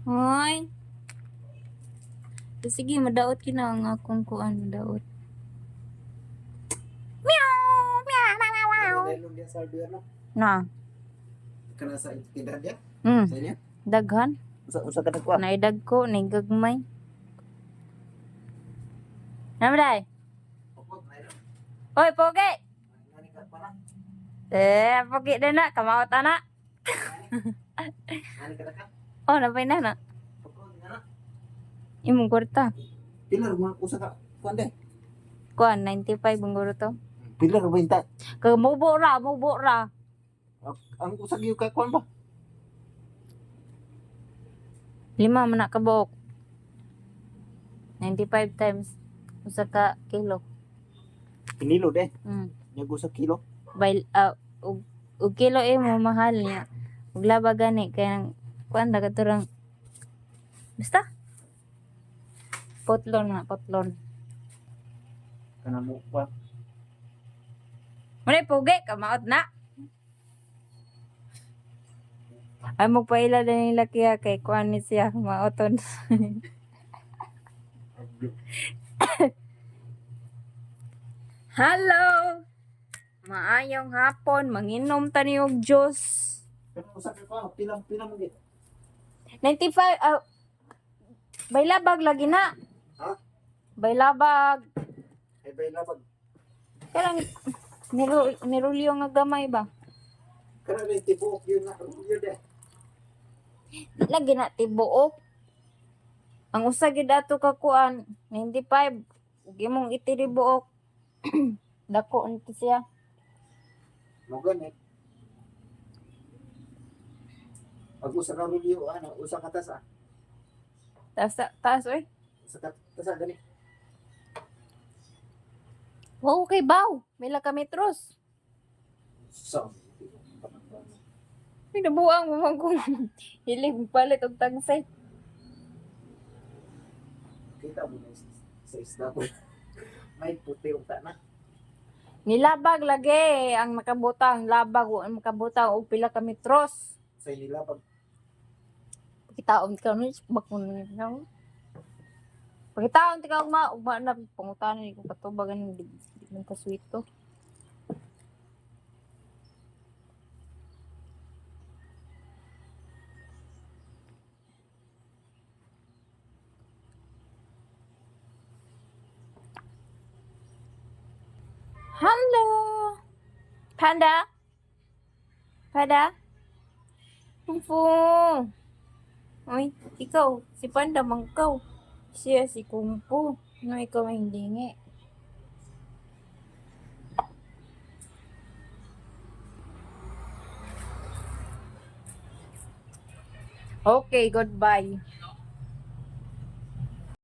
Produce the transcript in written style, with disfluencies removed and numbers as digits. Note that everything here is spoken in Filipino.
Hoy. Sige, madaot kina ang akong kuan, madaot. Meow, meow, meow, meow. Na. Kana sa tindahan dia? Sa inyo? Daghan. Usa ka nagkuha? Naidag ko, naigagmay. Namaday? Hoy, pogi! Pogi din na, kamawat na. Oh, napay na na. Imong kwarta. Pilar mo usa ka kuan de. Kuan, 95 ang guro to. Pilar ba inta? Kag mubo ra. Ang usa gyud ka kuan ba? 5 man na kabuok. 95 times usa ka kilo. Kinilo de. Mm. Nya usa kilo. Og kilo mo mahal niya. Ug laba gani kay kuan daga turang basta potlon. Kana mo kuan. Muna pugi, kamaot na. Ay magpaila din nila kaya kay kuan ni siya maoton. Hello! Maayong hapon, manginom tani og juice. Pero usa ka kuan, pila mo gid. 95, baylabag lagi na. Ha? Baylabag. Ay bay labag. Kailang nirulyo nga gamay ba? Kana ni tibuok yun na yun de. Lagi na tibuok. Ang usa gid ato ka kuan 95. Gimong itiribuok. Dako nito siya. Mo gani. Pag usa ka review ano, usa ka tasa. Taas oy. Usa ka tasa gani. Wow, okay baw. Mila ka metros. So, Pinabuang mo man kung hilig palit og tagsay. kita mo na sa isda ko. May puti og na. Nilabag lagi ang makabutang labag o makabutang og pila ka metros. Sa nila pag Pagkitaon ka ni bakon ni. Pagkitaon ti ka ugma na pangutan ni ko katubagan di man ka sweet to. Hello. Panda? Pumpo. Uy, ikaw, si Panda mangkaw. Siya si Kumpo. No, ikaw ay hindi nga. Okay, goodbye.